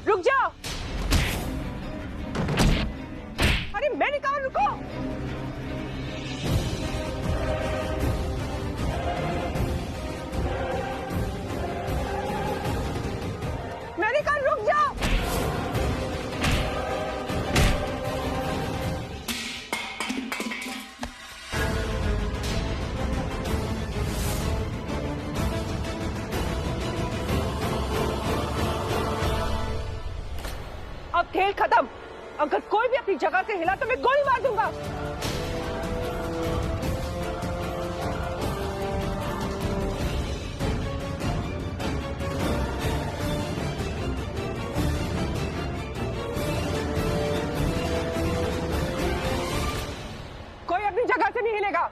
रुक जाओ। अरे मैंने कहा रुको। मैंने कहा रुक जाओ। अब खेल खत्म। अगर कोई भी अपनी जगह से हिला तो मैं गोली मार दूंगा। कोई अपनी जगह से नहीं हिलेगा।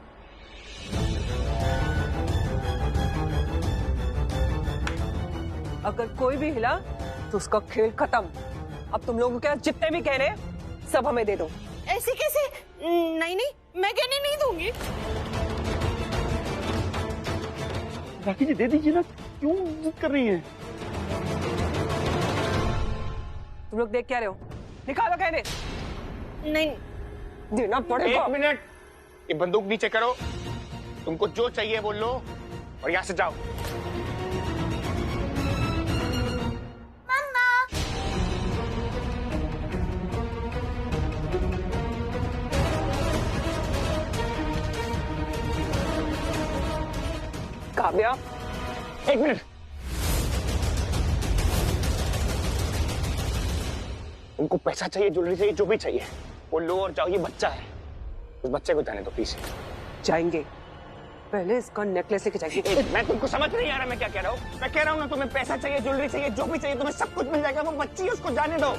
अगर कोई भी हिला तो उसका खेल खत्म। अब तुम लोगों के जितने भी कहने सब हमें दे दो। ऐसे कैसे? नहीं नहीं, मैं कहने नहीं दूंगी। राखी जी दे दीजिए ना, क्यों जिद कर रही हैं? तुम लोग देख क्या रहे हो? निकालो कहने। नहीं देना पड़ेगा। 1 मिनट, ये बंदूक नीचे करो। तुमको जो चाहिए बोल लो और यहाँ से जाओ। काव्या 1 मिनट। तुमको पैसा चाहिए, ज्वेलरी चाहिए, जो भी चाहिए वो लो और जाओ। ये बच्चा है, उस बच्चे को जाने दो प्लीज। जाएंगे, पहले इसका नेकलेस लेके जाएंगे। मैं तुमको समझ नहीं आ रहा मैं क्या कह रहा हूँ। मैं कह रहा हूँ ना, तुम्हें पैसा चाहिए, ज्वेलरी चाहिए, जो भी चाहिए तुम्हें सब कुछ मिल जाएगा। वो बच्ची है, उसको जाने दो।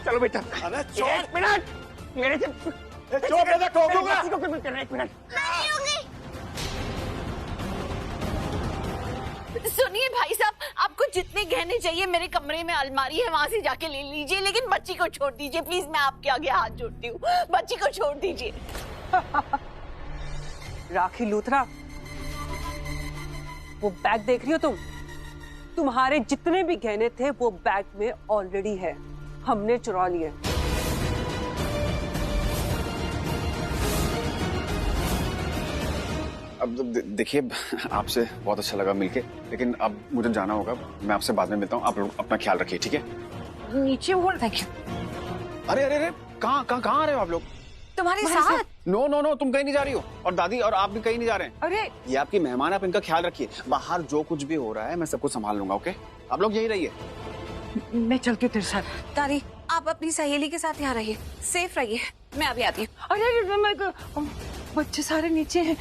चलो बेटा। 1 मिनट मेरे से ठोकूंगा। 1 मिनट। सुनिए भाई साहब, आपको जितने गहने चाहिए मेरे कमरे में अलमारी है, वहां से जाके ले लीजिए, लेकिन बच्ची को छोड़ दीजिए प्लीज। मैं आपके आगे हाथ जोड़ती हूँ, बच्ची को छोड़ दीजिए। राखी लूथरा, वो बैग देख रही हो तुम? तुम्हारे जितने भी गहने थे वो बैग में ऑलरेडी है, हमने चुरा लिए। अब देखिए, आपसे बहुत अच्छा लगा मिलके, लेकिन अब मुझे जाना होगा। मैं आपसे बाद में मिलता हूँ। आप लोग अपना ख्याल रखिए, ठीक है? नीचे वो थैंक यू। अरे अरे अरे, कहाँ आ रहे हो आप लोग? तुम्हारे साथ? नो नो नो, तुम कहीं नहीं जा रही हो, और दादी और आप भी कहीं नहीं जा रहे हैं। अरे ये आपकी मेहमान, आप इनका ख्याल रखिए। बाहर जो कुछ भी हो रहा है मैं सब कुछ संभाल लूंगा, ओके? आप लोग यही रहिए। मैं चलती हूँ तेरे साथ। तारी, आप अपनी सहेली के साथ यहाँ रहिए, सेफ रहिए। मैं अभी आती हूँ। अरे बच्चे सारे नीचे हैं।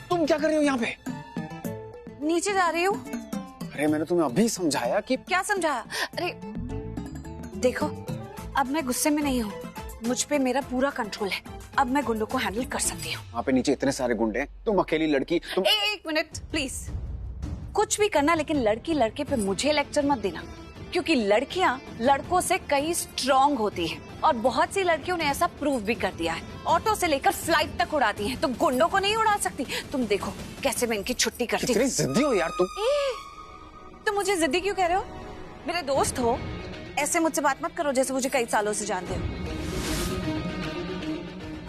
तुम क्या कर रही हो यहाँ पे? नीचे जा रही हूँ। अरे मैंने तुम्हें अभी समझाया कि। क्या समझाया? अरे देखो, अब मैं गुस्से में नहीं हूँ, मुझ पे मेरा पूरा कंट्रोल है। अब मैं गुंडों को हैंडल कर सकती हूँ। वहाँ पे नीचे इतने सारे गुंडे हैं, तुम अकेली लड़की। तुम एक मिनट प्लीज, कुछ भी करना लेकिन लड़की लड़के पे मुझे लेक्चर मत देना, क्योंकि लड़कियां लड़कों से कई स्ट्रॉन्ग होती हैं और बहुत सी लड़कियों ने ऐसा प्रूव भी कर दिया है। ऑटो से लेकर फ्लाइट तक उड़ाती हैं, तो गुंडों को नहीं उड़ा सकती। तुम देखो कैसे मैं इनकी छुट्टी करती हूँ। कितनी जिद्दी हो यार तुम। तुम मुझे जिद्दी क्यों कह रहे हो? मेरे दोस्त हो, ऐसे मुझसे बात मत करो जैसे मुझे कई सालों से जानते हो।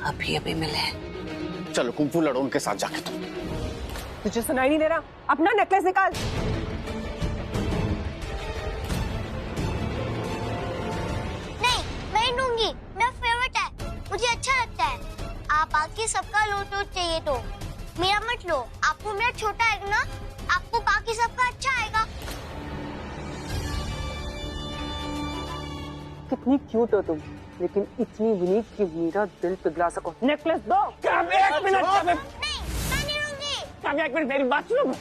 अभी अभी मिले। चलो कुंफू लड़ो उनके साथ जाके। तुम तुझे सुनाई नहीं दे रहा? अपना नेकलेस निकाल। मेरा फेवरेट है, मुझे अच्छा लगता है। आप बाकी सबका लो चाहिए तो मेरा मत लो। आपको मेरा छोटा है ना, आपको बाकी सबका अच्छा आएगा। कितनी क्यूट हो तुम, लेकिन इतनी यूनिक कि मेरा दिल पिघला सको। नेकलेस दो। एक मिनट। नहीं, मैं नहीं लूंगी। एक मिनट मेरी बात सुनो।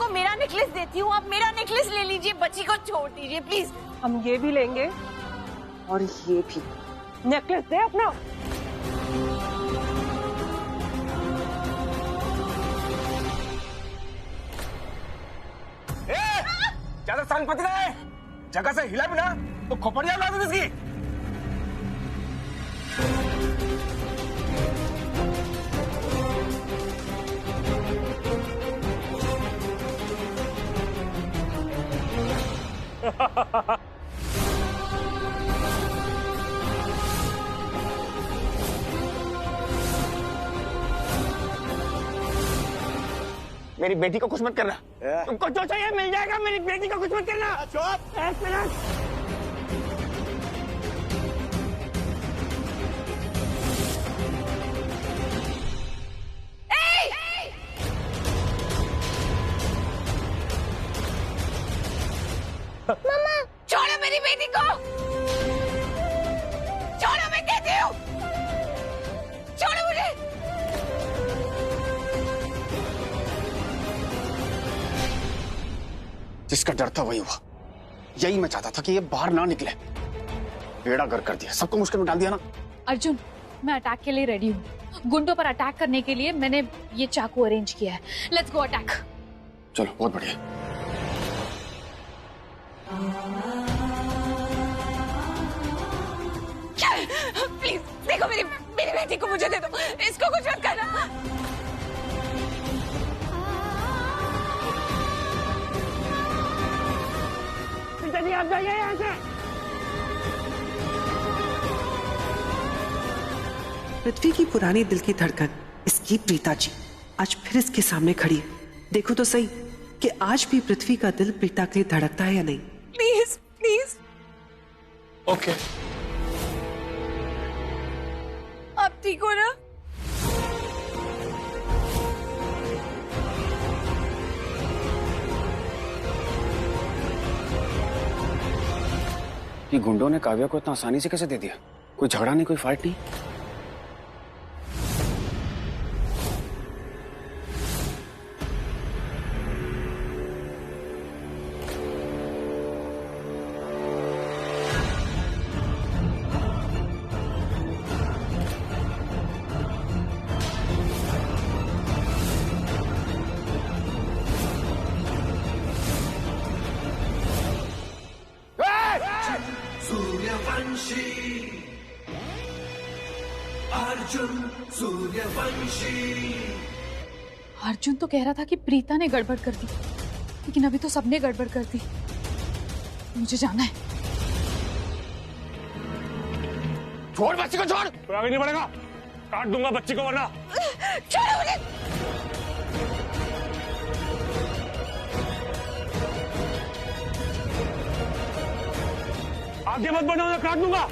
आपको मेरा नेकलेस देती हूँ, आप मेरा नेकलेस ले लीजिए, बच्ची को छोड़ दीजिए प्लीज। हम ये भी लेंगे और ये भी। नेकलेस दे अपना। ज्यादा सान पति रहा है, जगह से हिला भी ना तो खोपड़िया उड़ा दूं इसकी। मेरी बेटी को कुछ मत करना, तुमको जो चाहिए मिल जाएगा, मेरी बेटी को कुछ मत करना। चुप। एक मिनट। मम्मा छोड़ो मेरी बेटी को, छोड़ो, मैं कहती हूँ, छोड़ो मुझे। जिसका डर था वही हुआ। यही मैं चाहता था कि ये बाहर ना निकले। बेड़ा गर्क कर दिया, सबको मुश्किल में डाल दिया ना। अर्जुन, मैं अटैक के लिए रेडी हूँ। गुंडों पर अटैक करने के लिए मैंने ये चाकू अरेंज किया है। Let's go attack. चलो, बहुत बढ़िया। प्लीज देखो, मेरी बेटी को मुझे दे दो, इसको कुछ मत करना। पिताजी आप जाइए यहाँ से। पृथ्वी की पुरानी दिल की धड़कन, इसकी प्रीता जी आज फिर इसके सामने खड़ी है। देखो तो सही कि आज भी पृथ्वी का दिल प्रीता के लिए धड़कता है या नहीं। Please please. ओके। आप ठीक हो ना? ये गुंडों ने काव्या को इतना आसानी से कैसे दे दिया? कोई झगड़ा नहीं, कोई फाइट नहीं। अर्जुन तो कह रहा था कि प्रीता ने गड़बड़ कर दी, लेकिन अभी तो सबने गड़बड़ कर दी। मुझे जाना है। छोड़ बच्ची को, छोड़। तो आगे नहीं बढ़ेगा, काट दूंगा बच्ची को वरना। छोड़ो मुझे। आगे मत बढ़ो, काट दूंगा।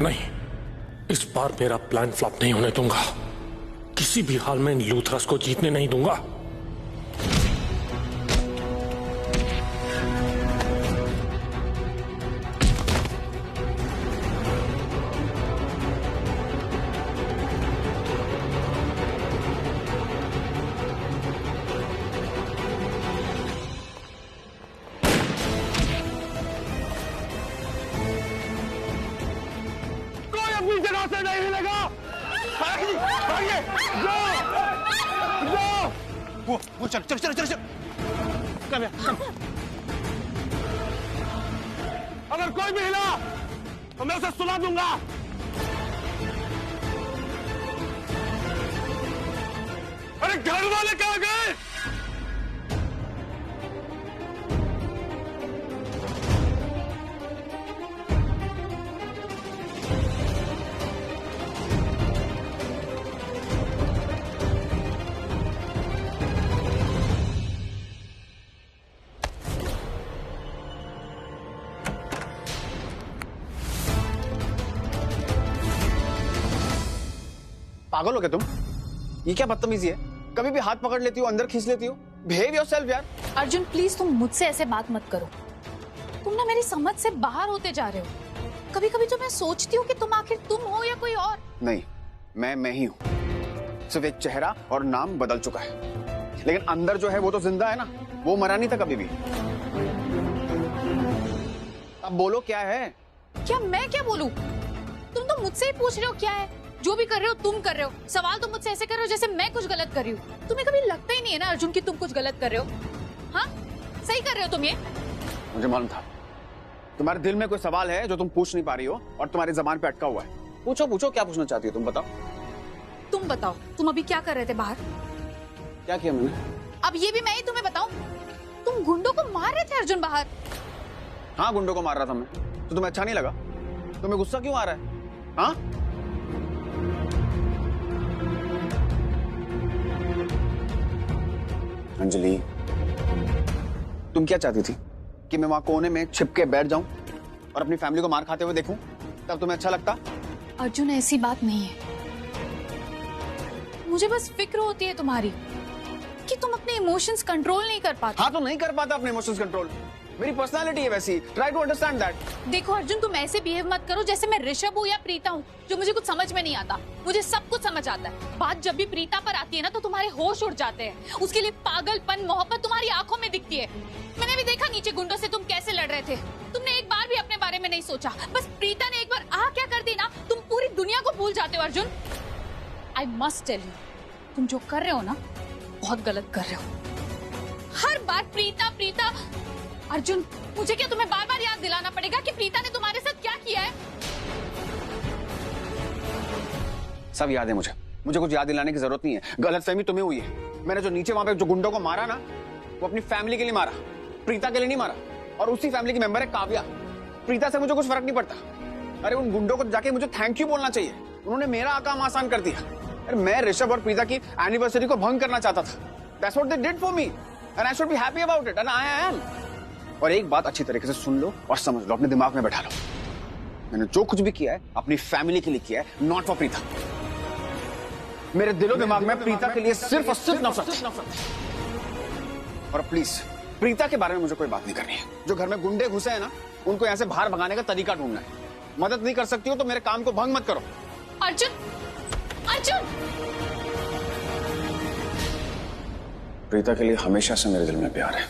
नहीं, इस बार मेरा प्लान फ्लॉप नहीं होने दूंगा। किसी भी हाल में इन लूथरस को जीतने नहीं दूंगा। जगह से नहीं मिलेगा। भागिए, भागिए, जाओ, जाओ। वो चल चल चल चल चल। कम कम। अगर कोई भी हिला तो मैं उसे सुला दूंगा। अरे घर वाले कहाँ गए? पागल हो क्या तुम? ये क्या बदतमीजी है? कभी भी हाथ पकड़ लेती हो, अंदर खींच लेती हो। बिहेव योरसेल्फ यार। अर्जुन प्लीज तुम मुझसे ऐसे बात मत करो। तुम ना मेरी समझ से बाहर होते जा रहे हो। कभी कभी तो मैं सोचती हूँ कि तुम आखिर तुम हो या कोई और। नहीं, मैं ही हूँ। सिर्फ एक चेहरा और नाम बदल चुका है, लेकिन अंदर जो है वो तो जिंदा है ना। वो मरा नहीं था कभी भी। अब बोलो क्या है? क्या मैं क्या बोलूं? तुम तो मुझसे ही पूछ रहे हो क्या है। जो भी कर रहे हो तुम कर रहे हो। सवाल तो मुझसे ऐसे कर रहे हो जैसे मैं कुछ गलत कर रही हूँ। तुम्हें कभी लगता ही नहीं है ना अर्जुन कि तुम कुछ गलत कर रहे हो? हाँ, सही कर रहे हो तुम ये? मुझे मालूम था तुम्हारे दिल में कोई सवाल है जो तुम पूछ नहीं पा रही हो और तुम्हारी जबान पे अटका हुआ है। पूछो पूछो, क्या पूछना चाहती हो तुम? बताओ। तुम बताओ, तुम अभी क्या कर रहे थे बाहर? क्या किया मैंने? अब ये भी मैं ही तुम्हें बताऊं? तुम गुंडों को मार रहे थे अर्जुन बाहर। हाँ, गुंडों को मार रहा था मैं। तो तुम्हें अच्छा नहीं लगा? तुम्हें गुस्सा क्यों आ रहा है? हाँ, अंजलि, तुम क्या चाहती थी कि मैं वहां कोने में छिप के बैठ जाऊं और अपनी फैमिली को मार खाते हुए देखूं? तब तुम्हें अच्छा लगता? अर्जुन ऐसी बात नहीं है। मुझे बस फिक्र होती है तुम्हारी कि तुम अपने इमोशंस कंट्रोल नहीं कर पाते। हाँ, तो नहीं कर पाता अपने इमोशंस कंट्रोल। मेरी पर्सनालिटी है वैसी। Try to understand that. देखो अर्जुन, तुम ऐसे बिहेव मत करो जैसे मैं ऋषभ हूँ या प्रीता हूँ, जो मुझे कुछ समझ में नहीं आता। मुझे सब कुछ समझ आता है। बात जब भी प्रीता पर आती है ना तो तुम्हारे होश उड़ जाते हैं। उसके लिए पागलपन, मोहब्बत तुम्हारी आंखों में दिखती है। मैंने भी देखा नीचे गुंडों से तुम कैसे लड़ रहे थे। तुमने एक बार भी अपने बारे में नहीं सोचा। बस प्रीता ने एक बार क्या कर दी ना, तुम पूरी दुनिया को भूल जाते हो Arjun. I must tell you, तुम जो कर रहे हो ना बहुत गलत कर रहे हो। हर बार प्रीता प्रीता। अर्जुन, मुझे क्या तुम्हें बार बार याद दिलाना पड़ेगा कि प्रीता ने तुम्हारे साथ क्या किया है? सब याद है मुझे कुछ याद दिलाने की जरूरत नहीं है। गलतफहमी तुम्हें हुई है। मैंने जो नीचे वहां पे जो गुंडों को मारा ना, वो अपनी फैमिली के लिए मारा, प्रीता के लिए नहीं मारा। और उसी फैमिली की मेंबर है काव्या। प्रीता से मुझे कुछ फर्क नहीं पड़ता। अरे उन गुंडों को जाके मुझे थैंक यू बोलना चाहिए। उन्होंने मेरा काम आसान कर दिया। अरे मैं ऋषभ और प्रीता की एनिवर्सरी को भंग करना चाहता था। That's what they did for me and I should be happy about it and I am। और एक बात अच्छी तरीके से सुन लो और समझ लो, अपने दिमाग में बैठा लो। मैंने जो कुछ भी किया है अपनी फैमिली के लिए किया है, नॉट फॉर प्रीता। मेरे दिलो दिमाग में प्रीता के लिए सिर्फ और सिर्फ नफरत। और प्लीज प्रीता के बारे में मुझे कोई बात नहीं करनी है। जो घर में गुंडे घुसे हैं ना, उनको यहाँ से बाहर भगाने का तरीका ढूंढना है। मदद नहीं कर सकती हो तो मेरे काम को भंग मत करो। अर्जुन, अर्जुन! प्रीता के लिए हमेशा से मेरे दिल में प्यार है।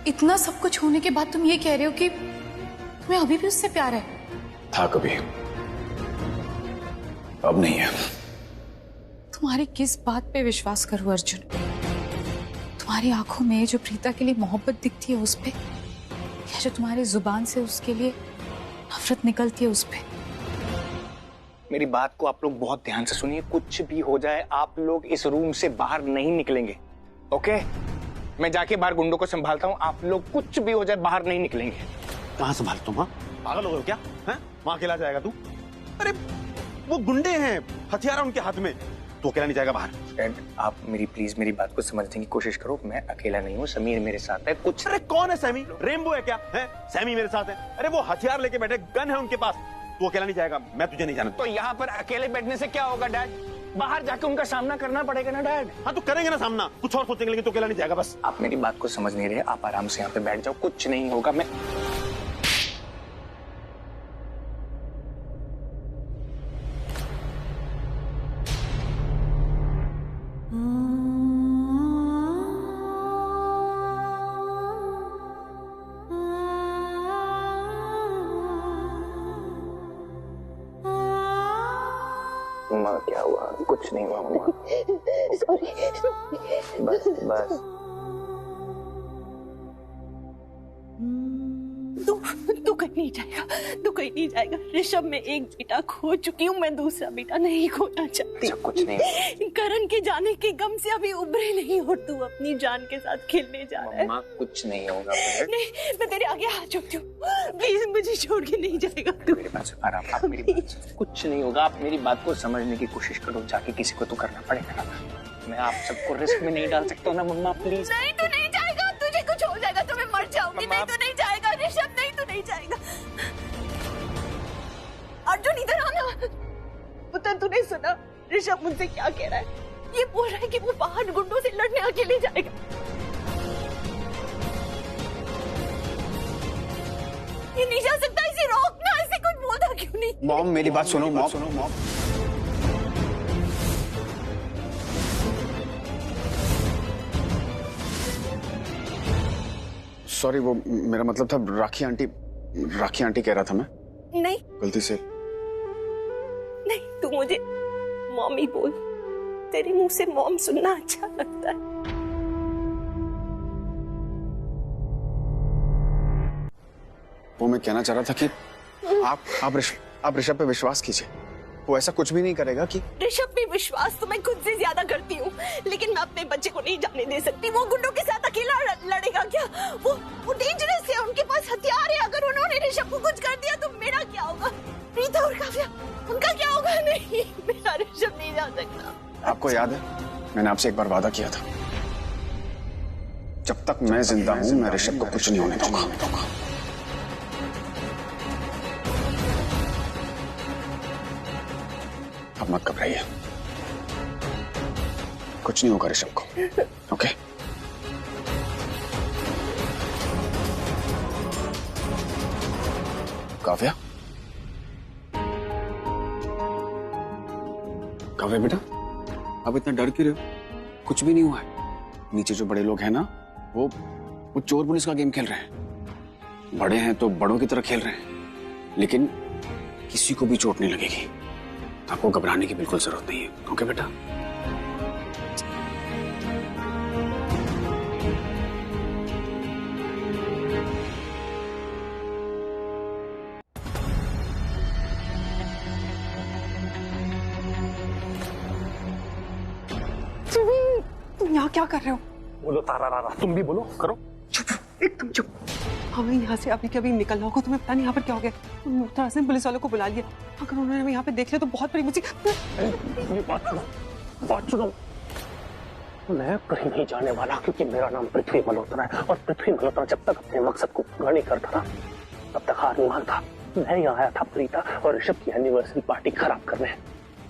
इतना सब कुछ होने के बाद तुम ये कह रहे हो कि तुम्हें अभी भी उससे प्यार है? था कभी, अब नहीं है। तुम्हारी किस बात पे विश्वास करूं अर्जुन? तुम्हारी आंखों में जो प्रीता के लिए मोहब्बत दिखती है उस पे, या जो तुम्हारी जुबान से उसके लिए नफरत निकलती है उस पे? मेरी बात को आप लोग बहुत ध्यान से सुनिए। कुछ भी हो जाए आप लोग इस रूम से बाहर नहीं निकलेंगे, ओके? मैं जाके बाहर गुंडों को संभालता हूँ। आप लोग कुछ भी हो जाए बाहर नहीं निकलेंगे। कहाँ संभाल तुम? हाँ, पागल हो गए क्या? हैं? वहां अकेला जाएगा तू? अरे वो गुंडे हैं, हथियार है उनके हाथ में, तो अकेला नहीं जाएगा बाहर। डैड, आप प्लीज मेरी बात को समझने की कोशिश करो। मैं अकेला नहीं हूँ, समीर मेरे साथ है। कुछ अरे कौन है सैमी? रेनबो है क्या? है सैमी मेरे साथ है। अरे वो हथियार लेके बैठे, गन है उनके पास। तू अकेला नहीं जाएगा, मैं तुझे नहीं जानता। तो यहाँ पर अकेले बैठने से क्या होगा डैड? बाहर जाके उनका सामना करना पड़ेगा ना डैड। हाँ तो करेंगे ना सामना, कुछ और सोचेंगे, लेकिन तो अकेला नहीं जाएगा। बस आप मेरी बात को समझ नहीं रहे। आप आराम से यहाँ पे बैठ जाओ, कुछ नहीं होगा। मैं मम्मा क्या हुआ? कुछ नहीं हुआ मम्मा। सॉरी। बस बस। तू कहीं नहीं जाएगा, तू कहीं नहीं जाएगा। ऋषभ, मैं एक बेटा खो चुकी हूँ, मैं दूसरा बेटा नहीं खोना चाहती। कुछ नहीं। करण के जाने के गम से अभी उभरे नहीं और तू अपनी जान के साथ खेलने जा रहा है। मम्मा कुछ नहीं होगा मुझे। नहीं, मैं तेरे आगे हाथ जोड़ती हूँ, प्लीज मुझे छोड़ के नहीं जाएगा तू। मेरी बात सुन, आप मेरी बात सुन। कुछ नहीं होगा, आप मेरी बात को समझने की कोशिश करो। जाके किसी को तो करना पड़ेगा ना। मैं आप सबको रिस्क में नहीं डाल सकता ना मम्मा, प्लीज। नहीं, तू नहीं जाएगा, तुझे कुछ हो जाएगा तो मैं मर जाऊंगी। नहीं, तू नहीं जाएगा ऋषभ, नहीं तू नहीं जाएगा। अर्जुन इधर आना। पुत्र, तूने सुना ऋषभ मुझसे क्या कह रहा है? ये बोल रहा है कि वो बाहर गुंडों से लड़ने अकेले जाएगा। ये नहीं जा सकता, इसे रोकना। इसे कुछ बोलता क्यों नहीं? मॉम मेरी बात सुनो, मॉम सुनो मॉम। सॉरी, वो मेरा मतलब था राखी आंटी कह रहा था मैं। नहीं, गलती से। नहीं, तू मुझे मॉमी बोल। तेरे मुंह से मॉम सुनना अच्छा लगता है। वो मैं कहना चाह रहा था कि आप ऋषभ पे विश्वास कीजिए। वो ऐसा कुछ भी नहीं करेगा। कि ऋषभ पे विश्वास तो मैं खुद से ज्यादा करती हूँ, लेकिन मैं अपने बच्चे को नहीं जाने दे सकती। वो गुंडों के साथ अकेला लड़ेगा क्या? वो डेंजरस है, उनके पास हथियार है। अगर उन्होंने ऋषभ को कुछ कर दिया तो मेरा क्या होगा? प्रीता और काव्या, उनका क्या होगा? नहीं, मेरा ऋषभ नहीं जा सकता। आपको याद है मैंने आपसे एक बार वादा किया था, जब तक मैं जिंदा हूं मैं ऋषभ को कुछ नहीं होने दूंगा। अब मत घबराइए, कुछ नहीं होगा ऋषभ को। ओके? काव्या, काव्या बेटा, अब इतना डर क्यों रहे हो? कुछ भी नहीं हुआ है। नीचे जो बड़े लोग हैं ना, वो चोर पुलिस का गेम खेल रहे हैं। बड़े हैं तो बड़ों की तरह खेल रहे हैं, लेकिन किसी को भी चोट नहीं लगेगी। आपको घबराने की बिल्कुल जरूरत नहीं है। ओके बेटा? तुम यहाँ क्या कर रहे हो? बोलो तारा, तुम भी बोलो, करो। चुप, एकदम चुप। हमें यहाँ से अभी के अभी निकलना होगा। तुम्हें पता नहीं यहाँ पर क्या हो गया। मुख्तार ने पुलिस वालों को बुला लिया। अगर उन्होंने हमें यहाँ पे देख लिया तो बहुत बड़ी मुसीबत। बात सुनो, मैं कहीं नहीं जाने वाला, क्योंकि मेरा नाम पृथ्वी मल्होत्रा है। और पृथ्वी मल्होत्रा जब तक अपने मकसद को पूरा नहीं करता था, तब तक हार नहीं मानता। मैं यहाँ आया था प्रीता और ऋषभ की एनिवर्सरी पार्टी खराब करने।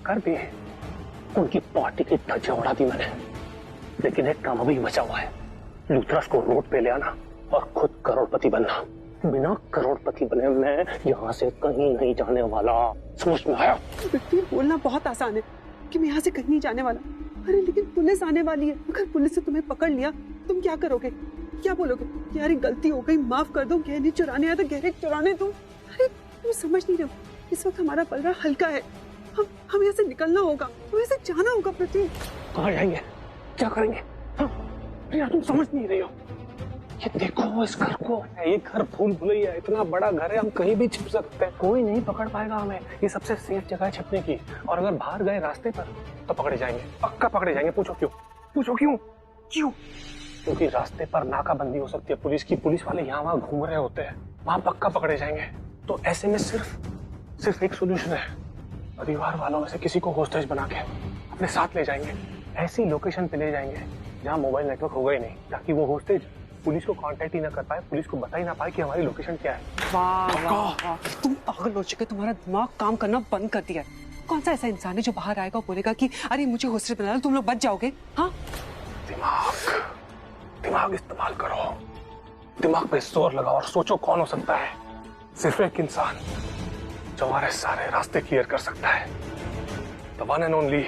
कर भी उनकी पार्टी की धज्जियां उड़ा दी मैंने, लेकिन एक काम अभी बचा हुआ है। लूथरस को रोड पे ले आना और खुद करोड़पति बनना। बिना करोड़पति बने मैं यहाँ से कहीं नहीं जाने वाला। समझ में आया? बोलना बहुत आसान है कि मैं यहाँ से कहीं नहीं जाने वाला। अरे लेकिन पुलिस आने वाली है। अगर पुलिस ने तुम्हें पकड़ लिया, तुम क्या करोगे? क्या बोलोगे? यार गलती हो गई, माफ कर दो। गहने चुराने आया तो गहने चुराने दो। अरे तुम समझ नहीं रहे हो, इस वक्त हमारा पलड़ा हल्का है। हम यहाँ से निकलना होगा, हमें से जाना होगा। पृथ्वी, कहाँ जाएंगे? क्या करेंगे? यार तुम समझ नहीं रही हो। ये देखो इस घर को, ये घर भूल भुलैया, इतना बड़ा घर है, हम कहीं भी छिप सकते हैं, कोई नहीं पकड़ पाएगा हमें। ये सबसे सेफ जगह है छिपने की। और अगर बाहर गए रास्ते पर तो पकड़े जाएंगे, पक्का पकड़े जाएंगे। पूछो क्यों? पूछो क्यों? क्यों? क्योंकि रास्ते पर नाकाबंदी हो सकती है पुलिस की। पुलिस वाले यहाँ वहाँ घूम रहे होते हैं, वहां पक्का पकड़े जाएंगे। तो ऐसे में सिर्फ एक सोल्यूशन है। परिवार वालों में से किसी को होस्टेज बना के अपने साथ ले जाएंगे। ऐसी लोकेशन पे ले जाएंगे जहाँ मोबाइल नेटवर्क होगा ही नहीं, ताकि वो होस्टेज पुलिस को कांटेक्ट ही ना कर पाए, पुलिस को बता ही ना पाए कि हमारी लोकेशन क्या है। वाह, तुम पागल हो चुके। तुम्हारा दिमाग काम करना बंद कर दिया है। कौन सा ऐसा इंसान है जो बाहर आएगा और बोलेगा कि अरे मुझे होस्टेज बना लो, तुम लोग बच जाओगे? हाँ, दिमाग इस्तेमाल करो, दिमाग पे जोर लगाओ और सोचो कौन हो सकता है। सिर्फ एक इंसान जो हमारे सारे रास्ते क्लियर कर सकता है। The one and only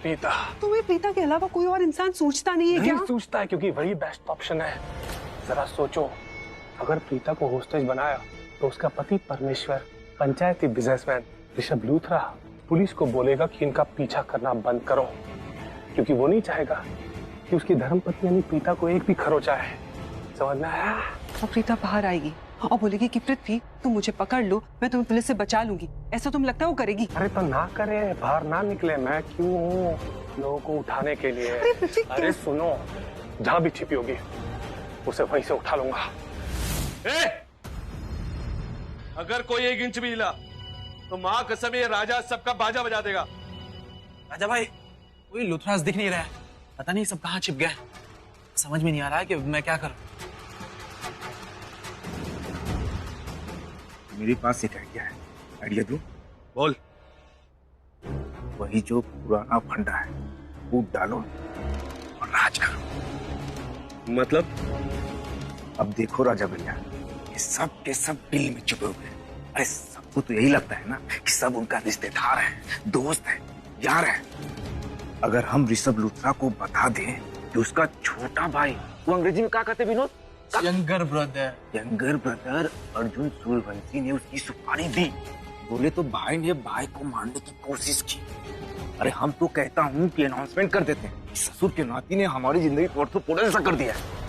Preeta. तुम्हें प्रीता के अलावा कोई और इंसान सोचता नहीं है क्या? नहीं सोचता है, क्योंकि वही बेस्ट ऑप्शन है। जरा सोचो, अगर प्रीता को होस्टेज बनाया तो उसका पति परमेश्वर, पंचायती बिजनेसमैन ऋषभ लूथरा पुलिस को बोलेगा कि इनका पीछा करना बंद करो, क्योंकि वो नहीं चाहेगा कि उसकी धर्मपत्नी यानी प्रीता को एक भी खरोचा है। समझ में आया? और प्रीता बाहर आएगी और बोलेगी कि पृथ्वी तुम मुझे पकड़ लो, मैं तुम्हें पुलिस से बचा लूंगी। ऐसा तुम लगता है वो करेगी? अरे तो ना करे, बाहर ना निकले, मैं क्यों हूँ लोगों को उठाने के लिए। अरे सुनो, जहाँ भी छिपी होगी उसे वहीं से उठा लूंगा। अगर कोई 1 इंच भी हिला तो माँ कसम ये राजा सबका बाजा बजा देगा। राजा भाई, कोई लुथरास दिख नहीं रहा है, पता नहीं सब कहाँ छिप गए। समझ में नहीं आ रहा है कि मैं क्या करूं। मेरे पास एक आइडिया है, आइडिया दूं? बोल। वही जो पुराना फंडा है वो डालो और राज करो। मतलब? अब देखो राजा भैया, ये सब के सब दिल में छुपे हुए हैं। अरे सबको तो यही लगता है ना कि सब उनका रिश्तेदार है, दोस्त है, यार है। अगर हम ऋषभ लूथरा को बता दें कि उसका छोटा भाई, वो अंग्रेजी में क्या कहते Vinod? Younger brother. Younger brother Arjun Suryavanshi ने उसकी सुपारी दी। बोले तो भाई ने भाई को मारने की कोशिश की। अरे हम तो कहता हूँ कि अनाउंसमेंट कर देते हैं। ससुर के नाती ने हमारी जिंदगी को तो पूरा ऐसा कर दिया है।